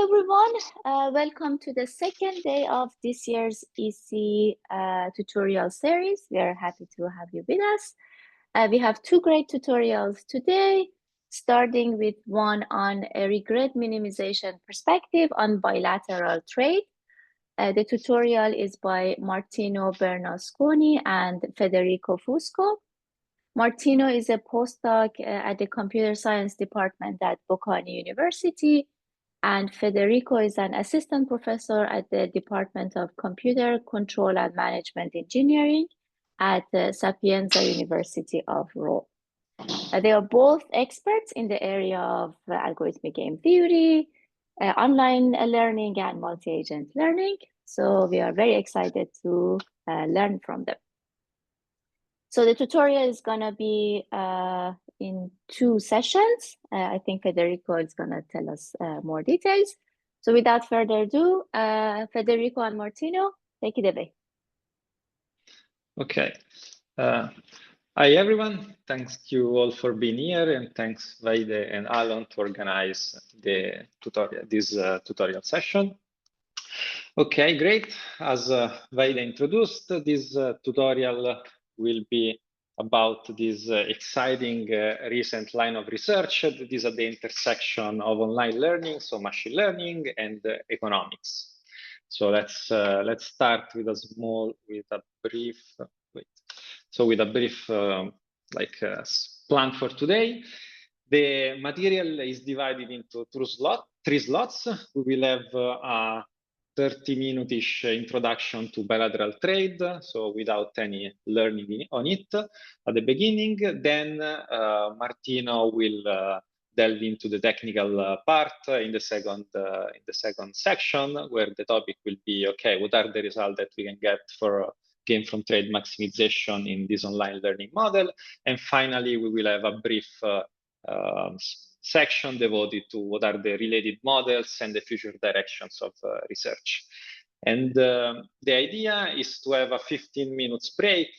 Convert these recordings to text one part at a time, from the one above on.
everyone. Welcome to the second day of this year's EC tutorial series. We are happy to have you with us. We have two great tutorials today, starting with one on a regret minimization perspective on bilateral trade. The tutorial is by Martino Bernasconi and Federico Fusco. Martino is a postdoc at the Computer Science Department at Bocconi University, and Federico is an assistant professor at the Department of Computer Control and Management Engineering at the Sapienza University of Rome. They are both experts in the area of algorithmic game theory, online learning, and multi-agent learning. So we are very excited to learn from them. So the tutorial is going to be in two sessions. I think Federico is going to tell us more details. So without further ado, Federico and Martino, take it away. Okay. Hi, everyone. Thanks you all for being here, and thanks Vaide and Alan to organize the tutorial, this tutorial session. Okay, great. As Vaide introduced, this tutorial will be about this exciting recent line of research that is at the intersection of online learning, so machine learning, and economics. So let's start with a brief plan for today. The material is divided into three slots. We will have a 30-minute-ish introduction to bilateral trade, so without any learning on it at the beginning. Then Martino will delve into the technical part in the second section, where the topic will be, okay, what are the results that we can get for game from trade maximization in this online learning model? And finally, we will have a brief section devoted to what are the related models and the future directions of research. And the idea is to have a 15 minutes break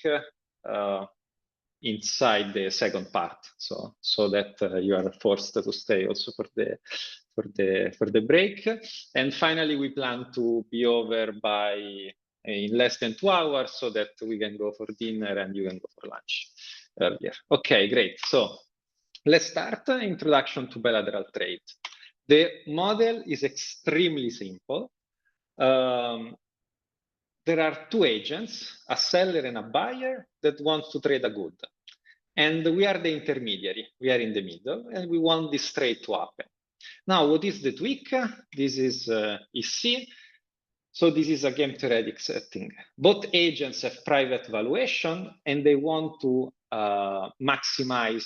inside the second part, so that you are forced to stay also for the break. And finally, we plan to be over in less than 2 hours, so that we can go for dinner and you can go for lunch earlier. Okay, great. So let's start. Introduction to bilateral trade. The model is extremely simple. There are two agents, a seller and a buyer, that want to trade a good. And we are the intermediary. We are in the middle, and we want this trade to happen. Now, what is the tweak? This is EC. So this is a game theoretic setting. Both agents have private valuation, and they want to maximize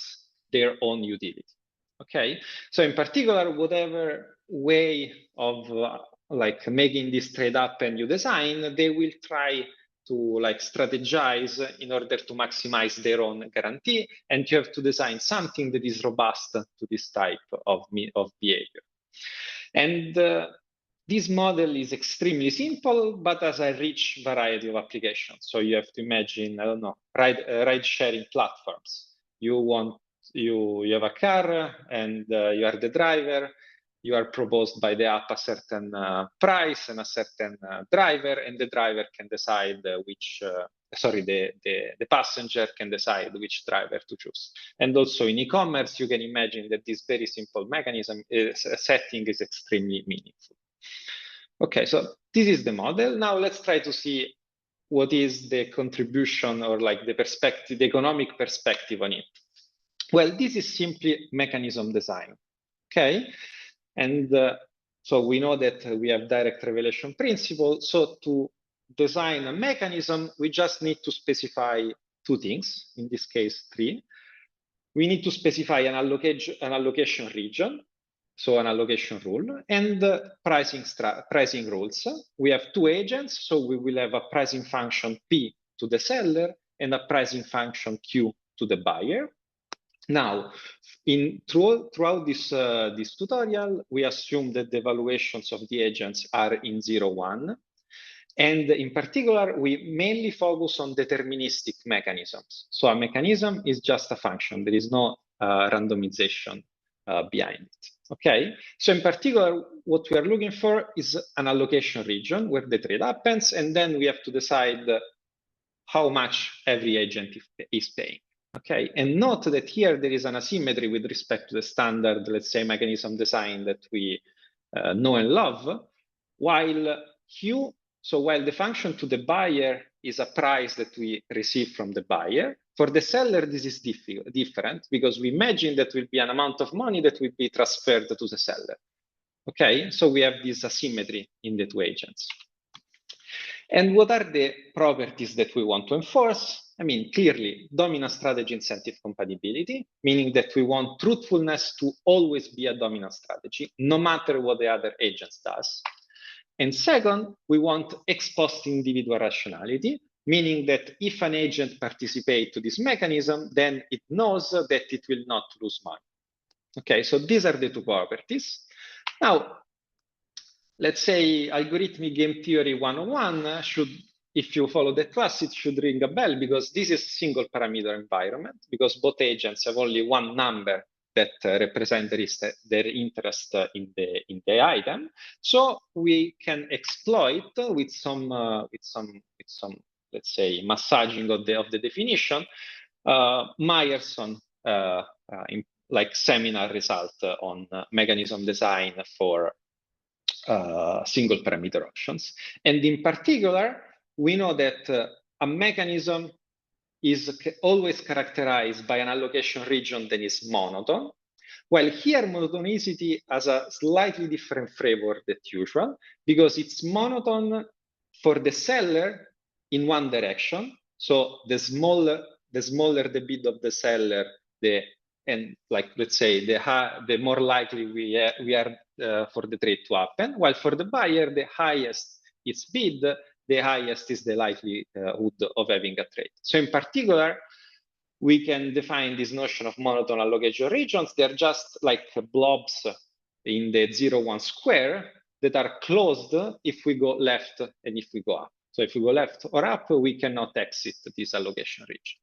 their own utility. Okay, so in particular, whatever way of making this trade happen you design, they will try to strategize in order to maximize their own guarantee, and you have to design something that is robust to this type of behavior. And this model is extremely simple, but has a rich variety of applications. So you have to imagine, I don't know, ride-sharing platforms. You have a car, and you are the driver. You are proposed by the app a certain price and a certain driver, and the driver can decide the passenger can decide which driver to choose. And also in e-commerce, you can imagine that this very simple mechanism setting is extremely meaningful. Okay, so this is the model. Now let's try to see what is the contribution, or the perspective, the economic perspective on it. Well, this is simply mechanism design, okay? And so we know that we have direct revelation principle. So to design a mechanism, we just need to specify two things, in this case, three. We need to specify an allocation region, so an allocation rule, and pricing rules. We have two agents, so we will have a pricing function P to the seller and a pricing function Q to the buyer. Now, throughout this tutorial, we assume that the evaluations of the agents are in 0, 1. And in particular, we mainly focus on deterministic mechanisms. So a mechanism is just a function. There is no randomization behind it. Okay, so in particular, what we are looking for is an allocation region where the trade happens, and then we have to decide how much every agent is paying. Okay, and note that here there is an asymmetry with respect to the standard, let's say, mechanism design that we know and love, while Q, so while the function to the buyer is a price that we receive from the buyer, for the seller, this is different because we imagine that will be an amount of money that will be transferred to the seller. Okay, so we have this asymmetry in the two agents. And what are the properties that we want to enforce? I mean, clearly, dominant strategy incentive compatibility, meaning that we want truthfulness to always be a dominant strategy, no matter what the other agents does. And second, we want ex post individual rationality, meaning that if an agent participates to this mechanism, then it knows that it will not lose money. Okay, so these are the two properties. Now, let's say algorithmic game theory 101 should, if you follow the class, it should ring a bell because this is a single parameter environment because both agents have only one number that represent their interest in the item. So we can exploit with some let's say massaging of the definition Meyerson like seminar result on mechanism design for single parameter options. And in particular, we know that a mechanism is always characterized by an allocation region that is monotone, while here monotonicity has a slightly different flavor than usual, because it's monotone for the seller in one direction. So the smaller the bid of the seller, and like let's say the more likely we are for the trade to happen, while for the buyer, the highest its bid, the highest is the likelihood of having a trade. So in particular, we can define this notion of monotone allocation regions. They're just like blobs in the 0-1 square that are closed if we go left and if we go up. So if we go left or up, we cannot exit this allocation region.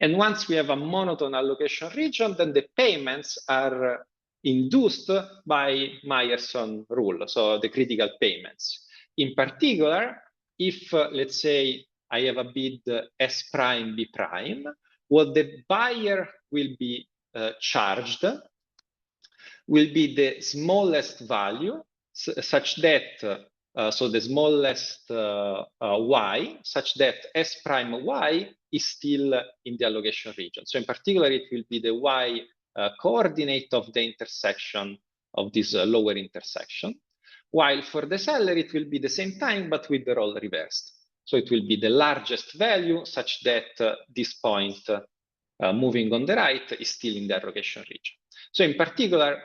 And once we have a monotone allocation region, then the payments are induced by Meyerson rule, so the critical payments. In particular, if let's say I have a bid S prime B prime, what the buyer will be charged will be the smallest value, such that so the smallest y, such that S prime y is still in the allocation region. So in particular, it will be the y coordinate of the intersection of this lower intersection. While for the seller, it will be the same time, but with the role reversed. So it will be the largest value such that this point moving on the right is still in the allocation region. So in particular,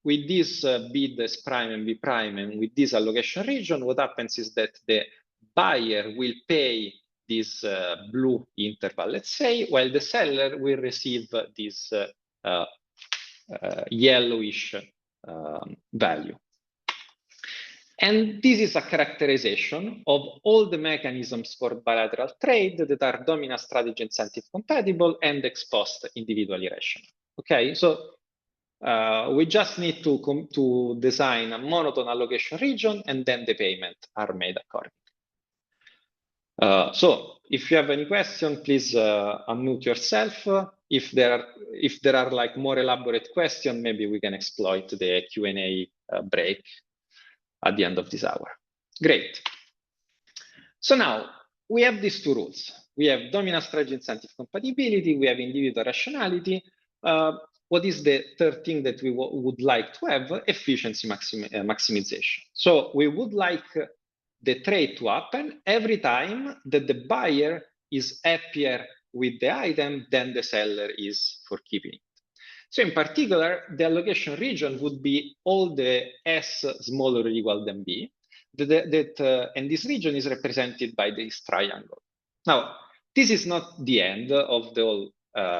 with this bid S prime and B prime and with this allocation region, what happens is that the buyer will pay this blue interval, let's say, while the seller will receive this yellowish value. And this is a characterization of all the mechanisms for bilateral trade that are dominant strategy incentive compatible and ex post individually rational. Okay, so we just need to design a monotone allocation region, and then the payment are made accordingly. So if you have any question, please unmute yourself. If there are like more elaborate questions, maybe we can exploit the Q&A break at the end of this hour. Great. So now we have these two rules. We have dominant strategy incentive compatibility. We have individual rationality. What is the third thing that we would like to have? Efficiency maximization. So we would like the trade to happen every time that the buyer is happier with the item than the seller is for keeping it. So in particular, the allocation region would be all the S smaller or equal than B, and this region is represented by this triangle. Now, this is not the end of the whole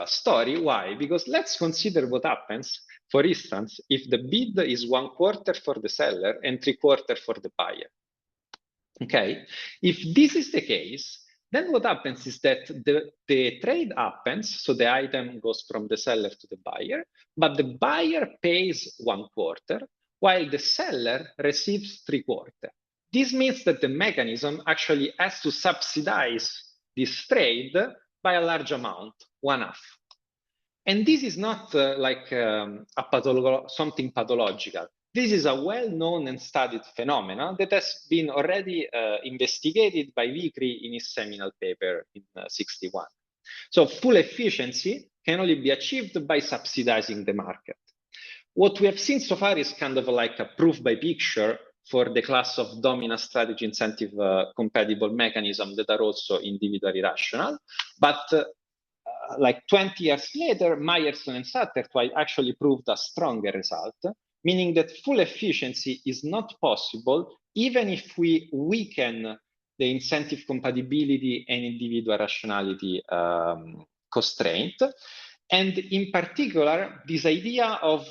story. Why? Because let's consider what happens, for instance, if the bid is 1/4 for the seller and 3/4 for the buyer. Okay, if this is the case, then what happens is that the trade happens, so the item goes from the seller to the buyer, but the buyer pays 1/4, while the seller receives 3/4. This means that the mechanism actually has to subsidize this trade by a large amount, 1/2. And this is not like something pathological. This is a well-known and studied phenomenon that has been already investigated by Vickrey in his seminal paper in '61. So full efficiency can only be achieved by subsidizing the market. What we have seen so far is kind of like a proof by picture for the class of dominant strategy incentive compatible mechanisms that are also individually rational. But like 20 years later, Meyerson and Satterthwaite actually proved a stronger result, meaning that full efficiency is not possible even if we weaken the incentive compatibility and individual rationality constraint. And in particular, this idea of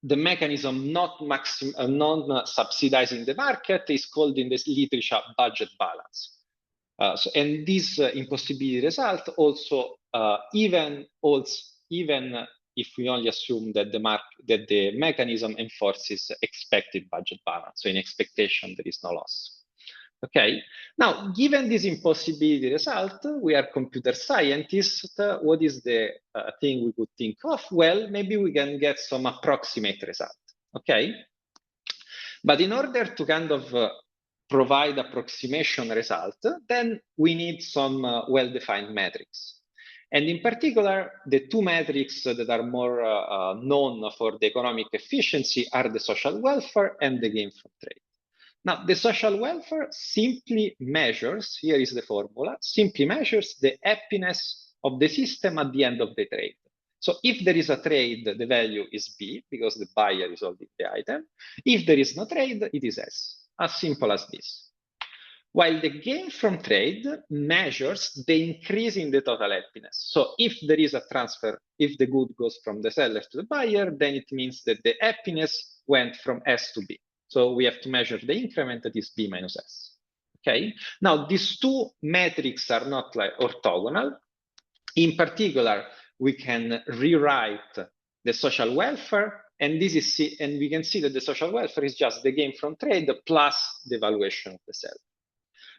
the mechanism not subsidizing the market is called in this literature budget balance. And this impossibility result also even if we only assume that the mechanism enforces expected budget balance. So in expectation, there is no loss. Okay. Now, given this impossibility result, we are computer scientists. What is the thing we could think of? Well, maybe we can get some approximate result. Okay. But in order to kind of provide approximation result, then we need some well-defined metrics. And in particular, the two metrics that are more known for the economic efficiency are the social welfare and the gain from trade. Now, the social welfare simply measures, here is the formula, simply measures the happiness of the system at the end of the trade. So if there is a trade, the value is B, because the buyer is holding the item. If there is no trade, it is S, as simple as this. While the gain from trade measures the increase in the total happiness. So if there is a transfer, if the good goes from the seller to the buyer, then it means that the happiness went from S to B. So we have to measure the increment that is B minus S. Okay. Now these two metrics are not like orthogonal. In particular, we can rewrite the social welfare, and this is and we can see that the social welfare is just the gain from trade plus the valuation of the seller.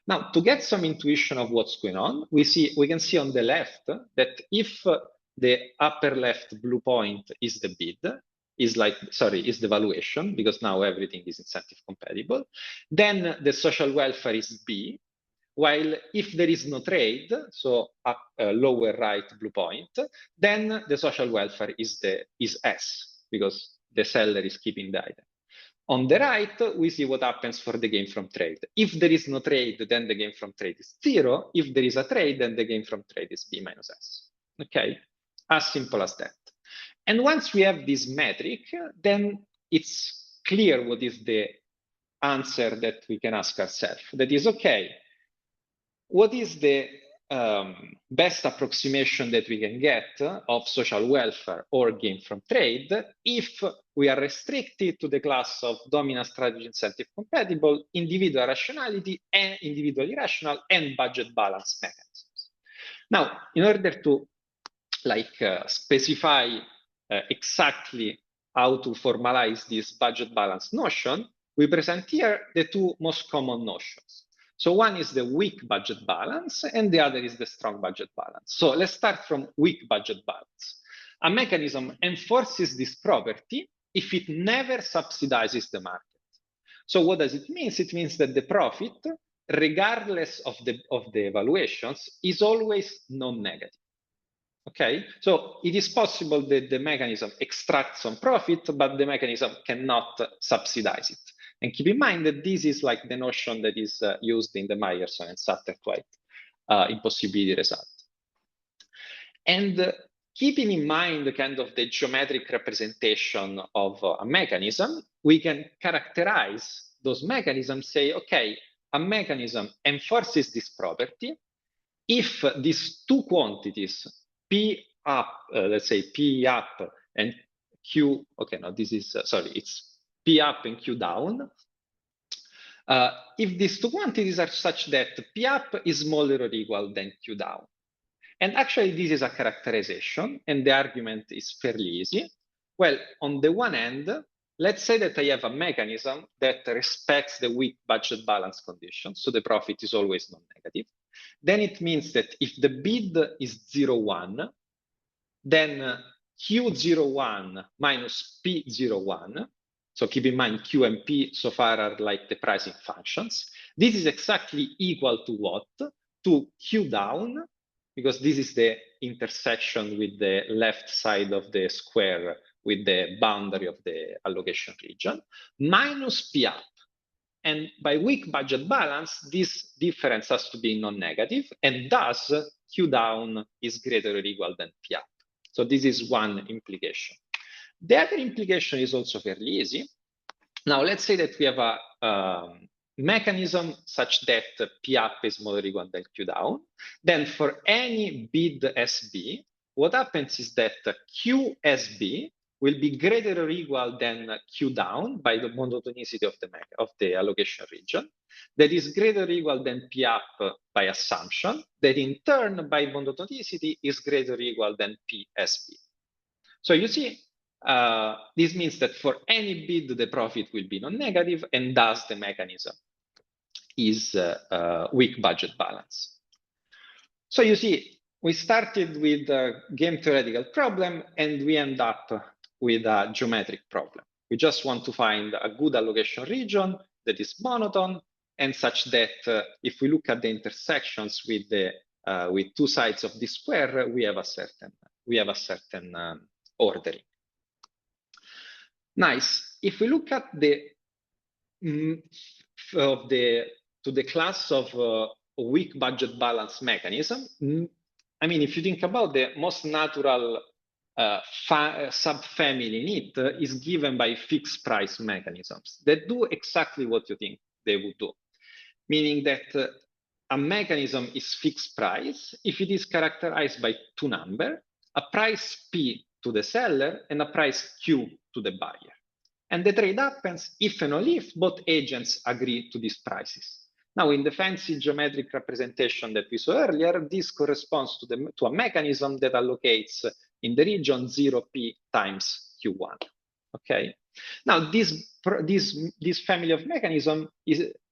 Now, to get some intuition of what's going on, we can see on the left that if the upper left blue point is the bid, is the valuation, because now everything is incentive compatible, then the social welfare is B, while if there is no trade, so up lower right blue point, then the social welfare is S, because the seller is keeping the item. On the right, we see what happens for the gain from trade. If there is no trade, then the gain from trade is 0. If there is a trade, then the gain from trade is B minus S. Okay, as simple as that. And once we have this metric, then it's clear what is the answer that we can ask ourselves. That is, okay, what is the best approximation that we can get of social welfare or gain from trade if we are restricted to the class of dominant strategy incentive compatible, individual rationality and individually rational and budget balance mechanisms. Now, in order to specify exactly how to formalize this budget balance notion, we present here the two most common notions. So one is the weak budget balance, and the other is the strong budget balance. So let's start from weak budget balance. A mechanism enforces this property if it never subsidizes the market. So what does it mean? It means that the profit, regardless of the evaluations, is always non-negative. Okay, so it is possible that the mechanism extracts some profit, but the mechanism cannot subsidize it. And keep in mind that this is like the notion that is used in the Meyerson and Satterthwaite impossibility result. And keeping in mind kind of the geometric representation of a mechanism, we can characterize those mechanisms, say, okay, a mechanism enforces this property if these two quantities, P up, let's say P up and Q, okay, no, this is, sorry, it's P up and Q down, if these two quantities are such that P up is smaller or equal than Q down. And actually, this is a characterization, and the argument is fairly easy. Well, on the one hand, let's say that I have a mechanism that respects the weak budget balance condition, so the profit is always non-negative. Then it means that if the bid is 0,1, then Q01 minus P01, so keep in mind Q and P so far are like the pricing functions. This is exactly equal to what? To Q down, because this is the intersection with the left side of the square with the boundary of the allocation region, minus P up. And by weak budget balance, this difference has to be non-negative, and thus Q down is greater or equal than P up. So this is one implication. The other implication is also fairly easy. Now, let's say that we have a mechanism such that P up is more or equal than Q down. Then for any bid SB, what happens is that QSB will be greater or equal than Q down by the monotonicity of the allocation region. That is greater or equal than P up by assumption. That in turn, by monotonicity, is greater or equal than PSB. So you see, this means that for any bid, the profit will be non-negative, and thus the mechanism is weak budget balance. So you see, we started with a game theoretical problem, and we end up with a geometric problem. We just want to find a good allocation region that is monotone, and such that if we look at the intersections with the with two sides of this square, we have a certain ordering. Nice. If we look at the to the class of weak budget balance mechanism, I mean, if you think about the most natural subfamily in it is given by fixed price mechanisms that do exactly what you think they would do, meaning that a mechanism is fixed price if it is characterized by two numbers, a price P to the seller and a price Q to the buyer. And the trade happens if and only if both agents agree to these prices. Now, in the fancy geometric representation that we saw earlier, this corresponds to a mechanism that allocates in the region 0P times Q1. Okay. Now, this family of mechanism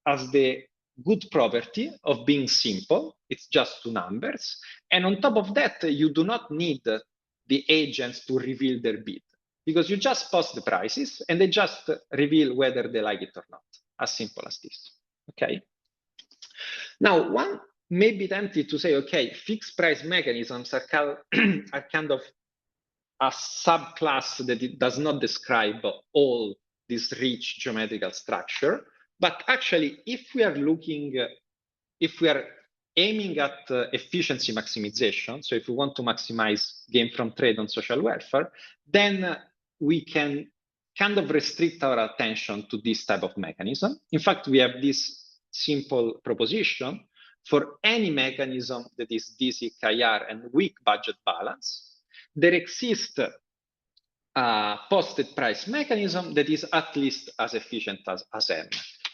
has the good property of being simple. It's just two numbers. And on top of that, you do not need the agents to reveal their bid, because you just post the prices and they just reveal whether they like it or not. As simple as this. Okay. Now, one may be tempted to say, okay, fixed price mechanisms are kind of a subclass that it does not describe all this rich geometrical structure. But actually, if we are aiming at efficiency maximization, so if we want to maximize gain from trade on social welfare, then we can kind of restrict our attention to this type of mechanism. In fact, we have this simple proposition: for any mechanism that is DC, KR, and weak budget balance, there exists a posted price mechanism that is at least as efficient as M.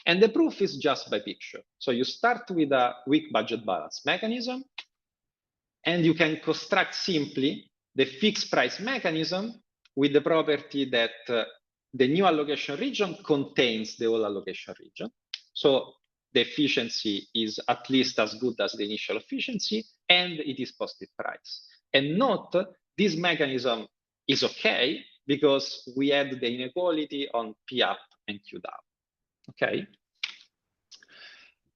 And the proof is just by picture. So you start with a weak budget balance mechanism, and you can construct simply the fixed price mechanism with the property that the new allocation region contains the whole allocation region. So the efficiency is at least as good as the initial efficiency, and it is posted price. And note, this mechanism is okay because we had the inequality on P up and Q down. Okay.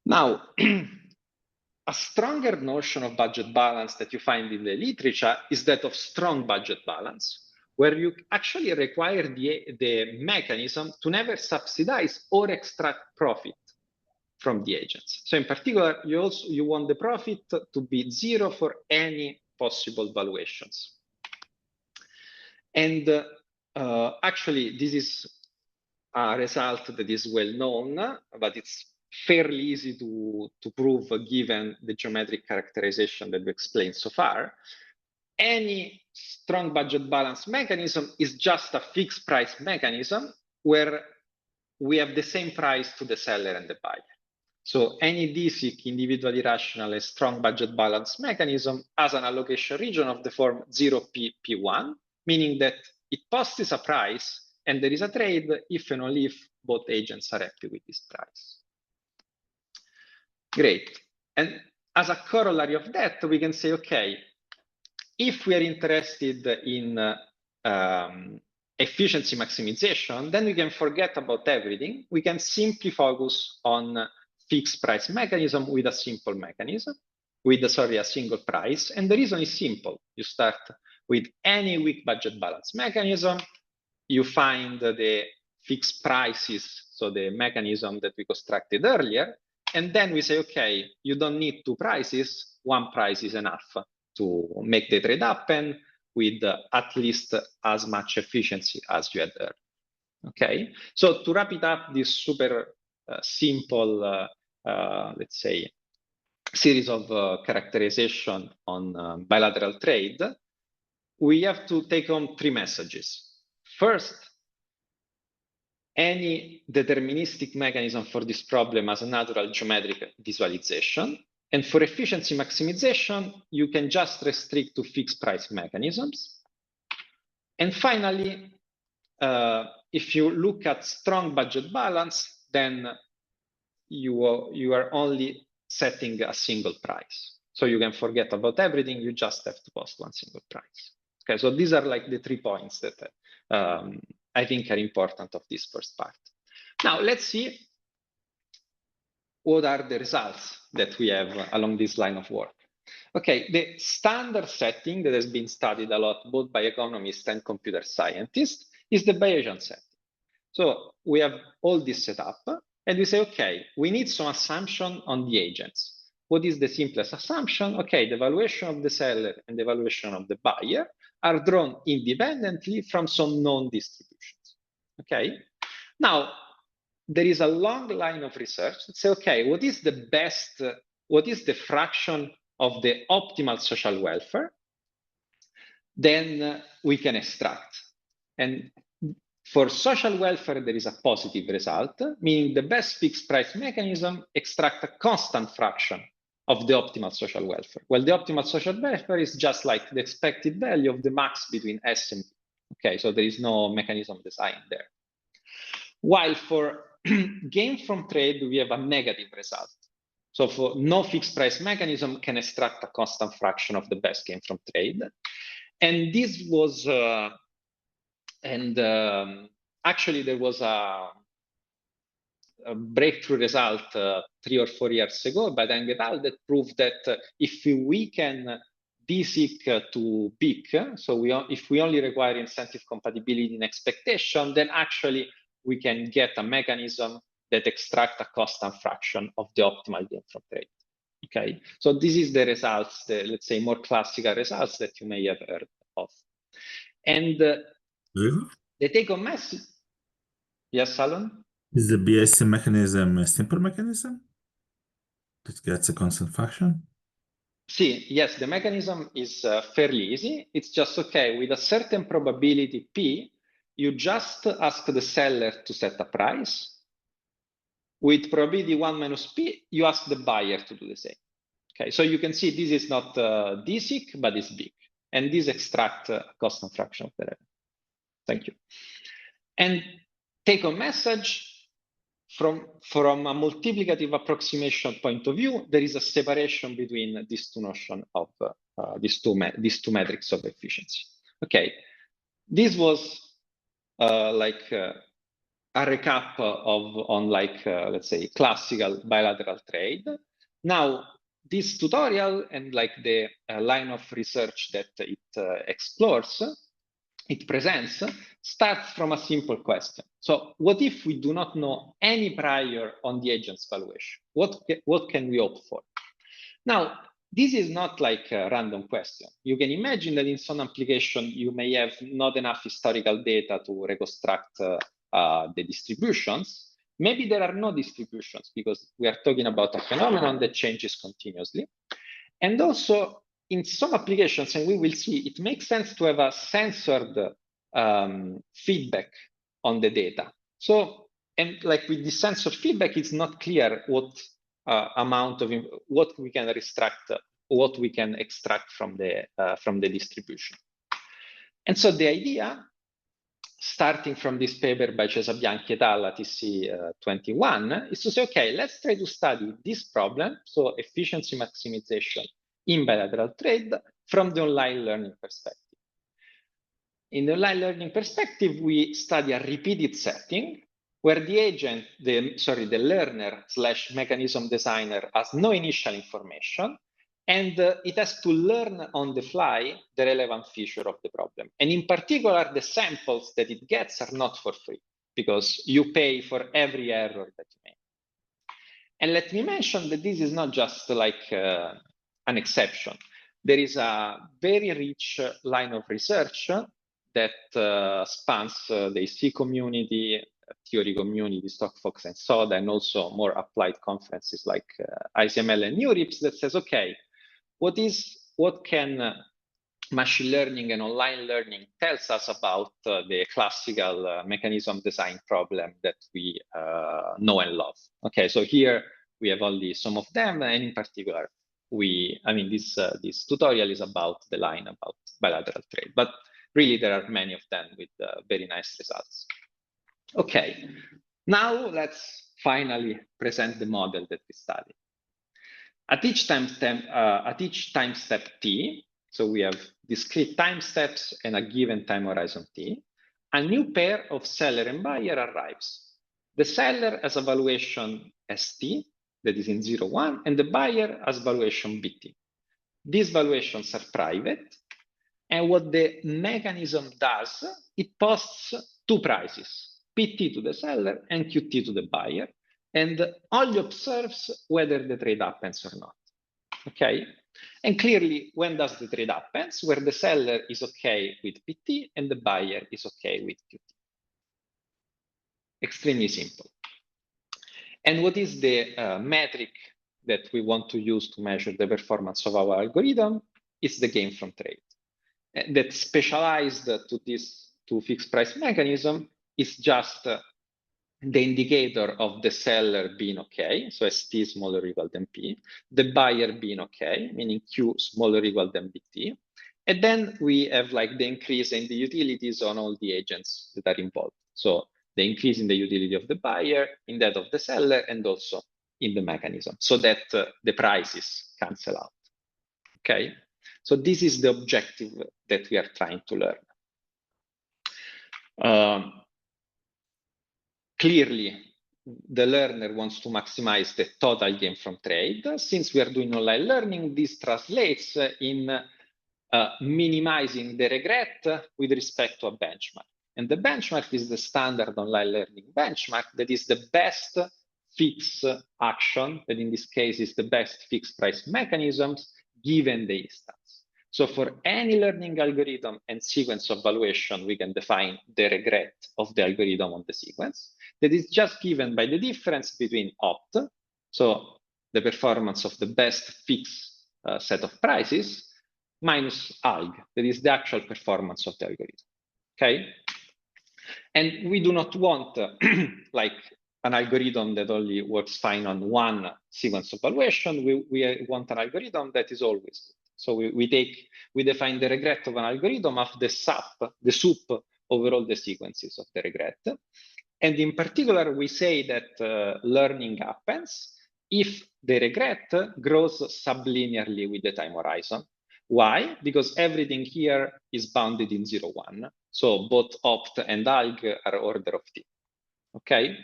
Now, a stronger notion of budget balance that you find in the literature is that of strong budget balance, where you actually require the mechanism to never subsidize or extract profit from the agents. So in particular, you want the profit to be zero for any possible valuations. And actually, this is a result that is well known, but it's fairly easy to prove given the geometric characterization that we explained so far. Any strong budget balance mechanism is just a fixed price mechanism where we have the same price to the seller and the buyer. So any DSIC, individually rational and strong budget balance mechanism, has an allocation region of the form 0P1, meaning that it posts a price and there is a trade if and only if both agents are happy with this price. Great. And as a corollary of that, we can say, okay, if we are interested in efficiency maximization, then we can forget about everything. We can simply focus on fixed price mechanism with a simple mechanism, with a single price. And the reason is simple. You start with any weak budget balance mechanism, you find the fixed prices, so the mechanism that we constructed earlier, and then we say, okay, you don't need two prices, one price is enough to make the trade happen with at least as much efficiency as you had earlier. Okay, so to wrap it up, this super simple, let's say, series of characterization on bilateral trade, we have to take home three messages. First, any deterministic mechanism for this problem has a natural geometric visualization. And for efficiency maximization, you can just restrict to fixed price mechanisms. And finally, if you look at strong budget balance, then you are only setting a single price. So you can forget about everything, you just have to post one single price. Okay, so these are like the 3 points that I think are important of this first part. Now let's see what are the results that we have along this line of work. Okay, the standard setting that has been studied a lot both by economists and computer scientists is the Bayesian setting. So we have all this set up and we say, okay, we need some assumption on the agents. What is the simplest assumption? Okay, the valuation of the seller and the valuation of the buyer are drawn independently from some known distributions. Okay, now there is a long line of research that say, okay, what is the fraction of the optimal social welfare? Then we can extract. And for social welfare, there is a positive result, meaning the best fixed price mechanism extract a constant fraction of the optimal social welfare. Well, the optimal social welfare is just like the expected value of the max between S and B. Okay, so there is no mechanism design there. While for gain from trade, we have a negative result. So for no fixed price mechanism can extract a constant fraction of the best gain from trade. And this was, actually there was a breakthrough result 3 or 4 years ago by Deng et al. That proved that if we can DSIC to peak, so if we only require incentive compatibility in expectation, then actually we can get a mechanism that extract a constant fraction of the optimal gain from trade. Okay, so this is the results, let's say more classical results that you may have heard of. And the take-home message, yes, Alan? Is the BS mechanism a simple mechanism that gets a constant fraction? See, yes, the mechanism is fairly easy. It's just, okay, with a certain probability P, you just ask the seller to set a price. With probability 1 minus P, you ask the buyer to do the same. Okay, so you can see this is not DSIC, but it's big. And this extract a constant fraction of the revenue. Thank you. And take-home message, from a multiplicative approximation point of view, there is a separation between these two notions of these two metrics of efficiency. Okay, this was like a recap on let's say classical bilateral trade. Now this tutorial and like the line of research that it explores, it presents, starts from a simple question. So what if we do not know any prior on the agent's valuation? What can we opt for? Now, this is not like a random question. You can imagine that in some application, you may have not enough historical data to reconstruct the distributions. Maybe there are no distributions because we are talking about a phenomenon that changes continuously. And also, in some applications, and we will see, it makes sense to have a censored feedback on the data. So And like with this sensor feedback, it's not clear what amount of what we can extract from the distribution. And so the idea, starting from this paper by Cesabianchi et al. At EC'21, is to say, okay, let's try to study this problem, so efficiency maximization in bilateral trade, from the online learning perspective. In the online learning perspective, we study a repeated setting where the agent, the learner / mechanism designer has no initial information, and it has to learn on the fly the relevant feature of the problem. And in particular, the samples that it gets are not for free, because you pay for every error that you make. And let me mention that this is not just like an exception. There is a very rich line of research that spans the EC community, theory community, StockFox and Soda, and also more applied conferences like ICML and NeurIPS that says, okay, what can machine learning and online learning tells us about the classical mechanism design problem that we know and love? Okay, so here we have only some of them, and in particular, this tutorial is about the line about bilateral trade, but really there are many of them with very nice results. Okay, now let's finally present the model that we studied. At each time step t, so we have discrete time steps and a given time horizon t, a new pair of seller and buyer arrives. The seller has a valuation st, that is in 0, 1, and the buyer has valuation bt. These valuations are private, and what the mechanism does, it posts two prices, pt to the seller and qt to the buyer, and only observes whether the trade happens or not. Okay, and clearly, when does the trade happens? Where the seller is okay with pt and the buyer is okay with qt. Extremely simple. And what is the metric that we want to use to measure the performance of our algorithm? It's the gain from trade. That specialized to fixed price mechanism is just the indicator of the seller being okay, so st smaller or equal than p, the buyer being okay, meaning q smaller or equal than bt, and then we have like the increase in the utilities on all the agents that are involved. So the increase in the utility of the buyer, in that of the seller, and also in the mechanism, so that the prices cancel out. Okay, so this is the objective that we are trying to learn. Clearly, the learner wants to maximize the total gain from trade. Since we are doing online learning, this translates in minimizing the regret with respect to a benchmark. And the benchmark is the standard online learning benchmark that is the best fixed action, that in this case is the best fixed price mechanisms given the instance. So for any learning algorithm and sequence of valuation, we can define the regret of the algorithm on the sequence that is just given by the difference between opt, so the performance of the best fixed set of prices, minus alg, that is the actual performance of the algorithm. Okay, and we do not want like an algorithm that only works fine on one sequence of valuation. We want an algorithm that is always good. So we define the regret of an algorithm of the soup over all the sequences of the regret. And in particular, we say that learning happens if the regret grows sublinearly with the time horizon. Why? Because everything here is bounded in 0, 1. So both opt and alg are order of t. Okay.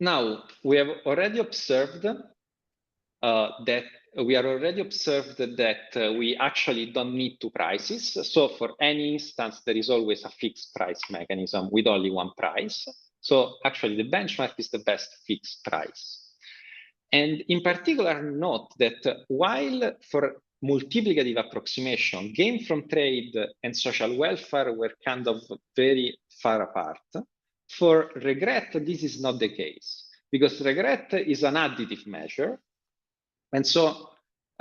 Now we have already observed that we actually don't need two prices. So for any instance, there is always a fixed price mechanism with only one price. So actually the benchmark is the best fixed price. And in particular, note that while for multiplicative approximation, gain from trade and social welfare were kind of very far apart, for regret, this is not the case, because regret is an additive measure. And so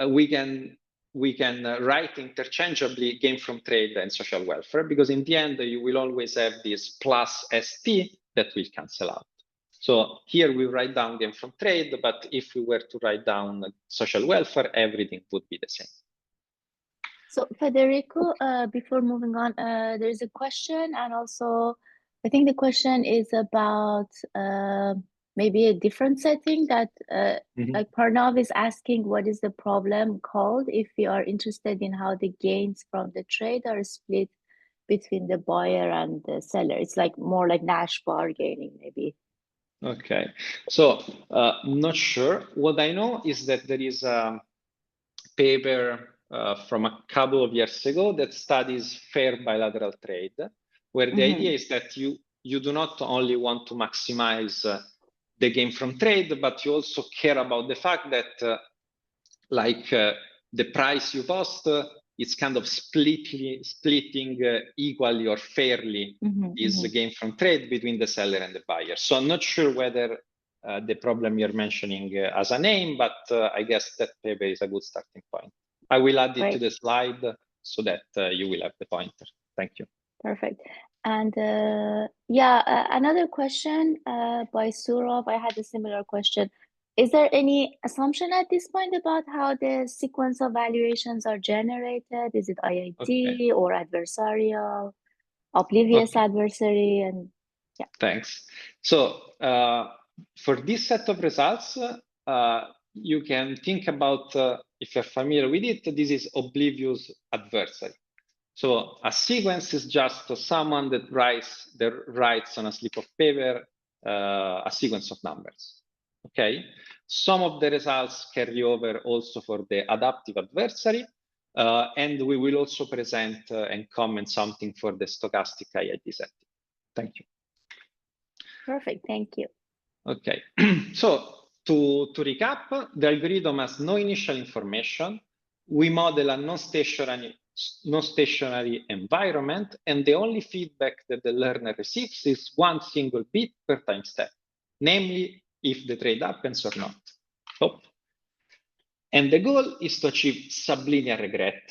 we can we can write interchangeably gain from trade and social welfare, because in the end, you will always have this plus ST that will cancel out. So here we write down gain from trade, but if we were to write down social welfare, everything would be the same. So Federico, before moving on, there's a question, and also I think the question is about maybe a different setting that like Parnav is asking, what is the problem called if we are interested in how the gains from the trade are split between the buyer and the seller? It's like more like Nash bargaining, maybe. Okay, so not sure. What I know is that there is a paper from a couple of years ago that studies fair bilateral trade, where the idea is that you do not only want to maximize the gain from trade, but you also care about the fact that the price you post is kind of splitting equally or fairly is gain from trade between the seller and the buyer. So I'm not sure whether the problem you're mentioning has a name, but I guess that paper is a good starting point. I will add it to the slide so that you will have the pointer. Thank you. Perfect. And another question by Surov. I had a similar question. Is there any assumption at this point about how the sequence of valuations are generated? Is it IID or adversarial, oblivious adversary? And yeah. Thanks. So for this set of results, you can think about, if you're familiar with it, this is oblivious adversary. So a sequence is just someone that writes on a slip of paper a sequence of numbers. Okay. Some of the results carry over also for the adaptive adversary, and we will also present and comment something for the stochastic IID setting. Thank you. Perfect. Thank you. Okay. So to recap, the algorithm has no initial information. We model a non-stationary environment, and the only feedback that the learner receives is one single bit per time step, namely if the trade happens or not. And the goal is to achieve sublinear regret,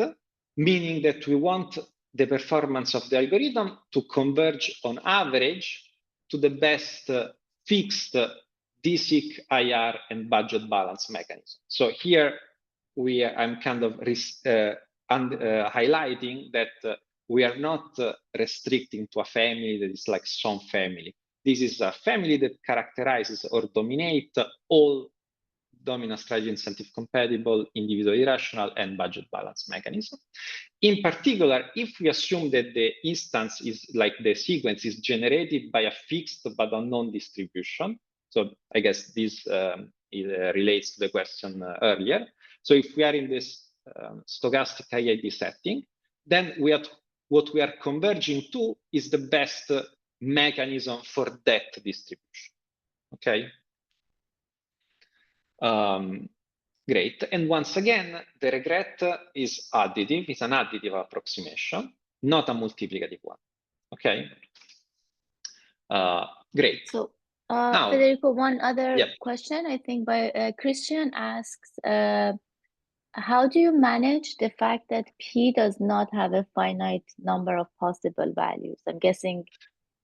meaning that we want the performance of the algorithm to converge on average to the best fixed DSIC, IR, and budget balance mechanism. So here I'm kind of highlighting that we are not restricting to a family that is like some family. This is a family that characterizes or dominates all dominant strategy incentive compatible, individually rational, and budget balance mechanism. In particular, if we assume that the instance is like the sequence is generated by a fixed but unknown distribution, so I guess this relates to the question earlier. So if we are in this stochastic IID setting, then what we are converging to is the best mechanism for that distribution. Okay. Great. And once again, the regret is additive. It's an additive approximation, not a multiplicative one. Okay. Great. So, now, Federico, one other question, I think by Christian asks, how do you manage the fact that P does not have a finite number of possible values? I'm guessing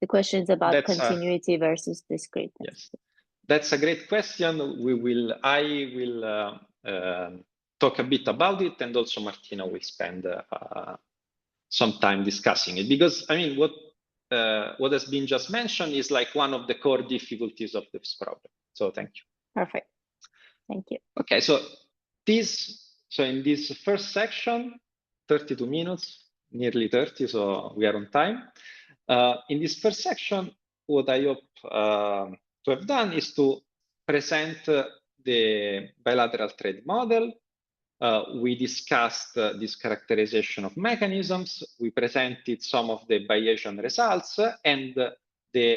the question is about continuity versus discreteness. Yes. That's a great question. I will talk a bit about it, and also Martina will spend some time discussing it, because I mean, what has been just mentioned is like one of the core difficulties of this problem. So thank you. Perfect. Thank you. Okay, so in this first section, 32 minutes, nearly 30, so we are on time. In this first section, what I hope to have done is to present the bilateral trade model. We discussed this characterization of mechanisms. We presented some of the Bayesian results and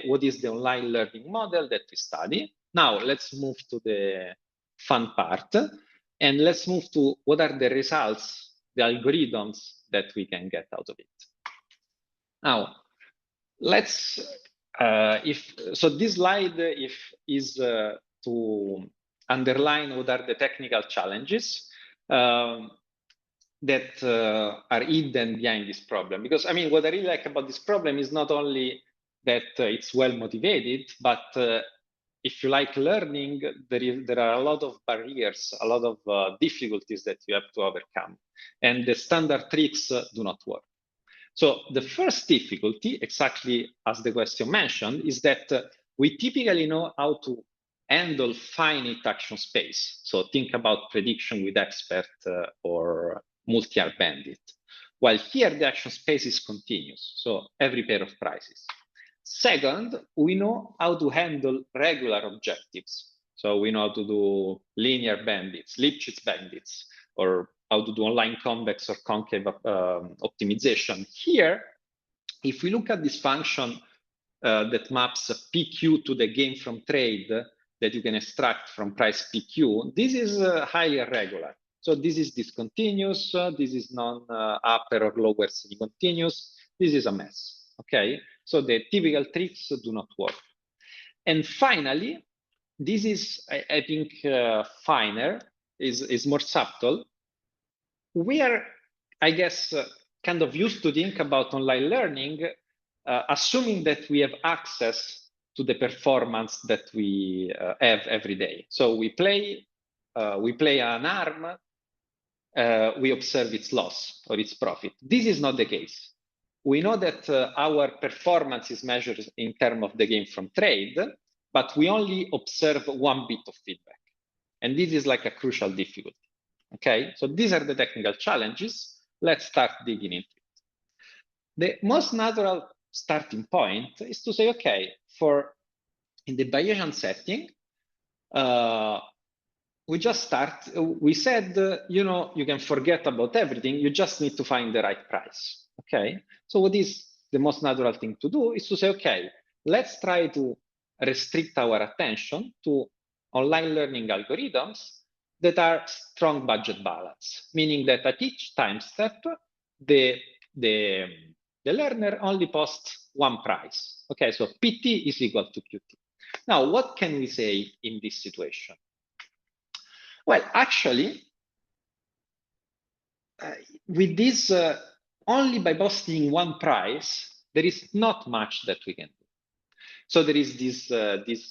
what is the online learning model that we study. Now let's move to the fun part, and let's move to what are the results, the algorithms that we can get out of it. Now, let's so this slide is to underline what are the technical challenges. that are hidden behind this problem. Because I mean, what I really like about this problem is not only that it's well motivated, but if you like learning, there are a lot of barriers, a lot of difficulties that you have to overcome, and the standard tricks do not work. So the first difficulty, exactly as the question mentioned, is that we typically know how to handle finite action space. So think about prediction with expert or multi-R bandit. While here the action space is continuous, so every pair of prices. Second, we know how to handle regular objectives. So we know how to do linear bandits, Lipschitz bandits, or how to do online convex or concave optimization. Here, if we look at this function that maps PQ to the gain from trade that you can extract from price PQ, this is highly irregular. So this is discontinuous, this is non-upper or lower semi-continuous, this is a mess, okay? So the typical tricks do not work. And finally, this is, I think, finer, is more subtle. We are, I guess, kind of used to think about online learning, assuming that we have access to the performance that we have every day. So we play an arm, we observe its loss or its profit. This is not the case. We know that our performance is measured in terms of the gain from trade, but we only observe one bit of feedback. And this is like a crucial difficulty. Okay, so these are the technical challenges. Let's start digging into it. The most natural starting point is to say, okay, in the Bayesian setting, we said, you can forget about everything, you just need to find the right price, okay? So what is the most natural thing to do is to say, okay, let's try to restrict our attention to online learning algorithms that are strong budget balance, meaning that at each time step, the learner only posts one price. Okay, so PT is equal to QT. Now, what can we say in this situation? Well, actually, with this, only by posting one price, there is not much that we can do. So there is this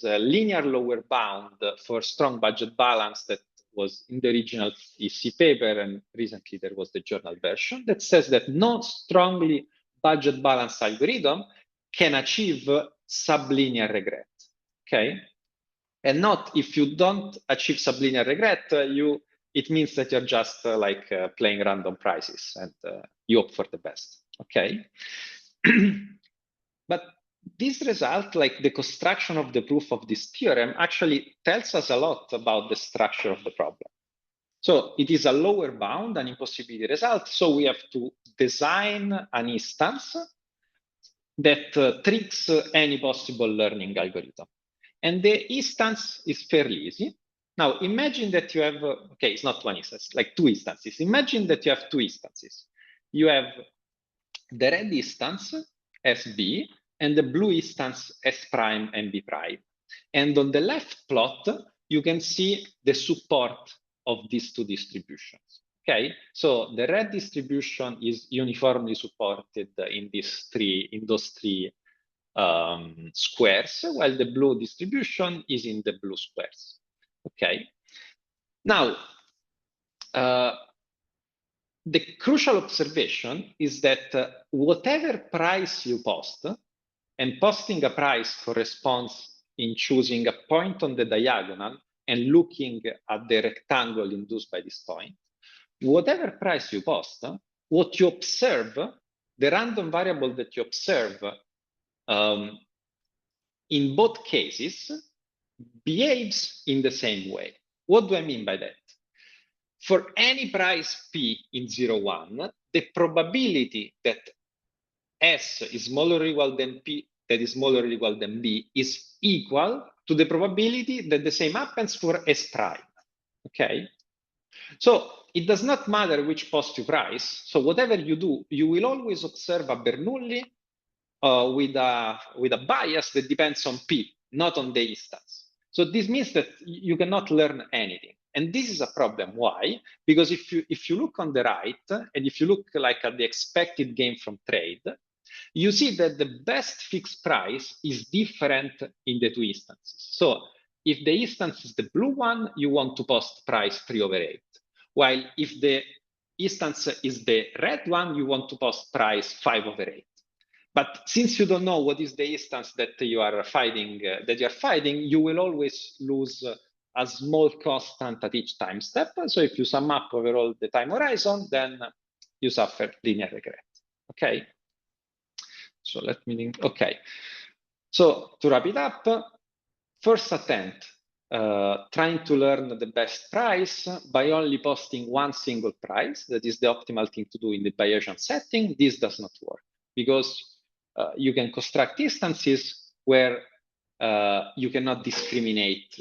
linear lower bound for strong budget balance that was in the original EC paper, and recently there was the journal version that says that no strongly budget balanced algorithm can achieve sublinear regret, okay? And not if you don't achieve sublinear regret, it means that you're just playing random prices and you hope for the best, okay? But this result, like the construction of the proof of this theorem, actually tells us a lot about the structure of the problem. So it is a lower bound, an impossibility result. So we have to design an instance that tricks any possible learning algorithm. And the instance is fairly easy. Now imagine that you have, okay, it's not one instance, like two instances. Imagine that you have two instances. You have the red instance, SB, and the blue instance, S prime and B prime. And on the left plot, you can see the support of these two distributions. Okay, so the red distribution is uniformly supported in those three squares, while the blue distribution is in the blue squares. Okay, now the crucial observation is that whatever price you post, and posting a price corresponds in choosing a point on the diagonal and looking at the rectangle induced by this point, whatever price you post, what you observe, the random variable that you observe in both cases behaves in the same way. What do I mean by that? For any price P in 0, 1, the probability that S is smaller or equal than P that is smaller or equal than B is equal to the probability that the same happens for S prime, okay? So it does not matter which post you price. So whatever you do, you will always observe a Bernoulli with a bias that depends on P, not on the instance. So this means that you cannot learn anything. And this is a problem. Why? Because if you look on the right, and if you look like at the expected gain from trade, you see that the best fixed price is different in the two instances. So if the instance is the blue one, you want to post price 3/8. While if the instance is the red one, you want to post price 5/8. But since you don't know what is the instance that you are fighting, you will always lose a small constant at each time step. So if you sum up overall the time horizon, then you suffer linear regret. Okay. So let me think. Okay. So to wrap it up, first attempt, trying to learn the best price by only posting one single price. That is the optimal thing to do in the Bayesian setting. This does not work because you can construct instances where you cannot discriminate,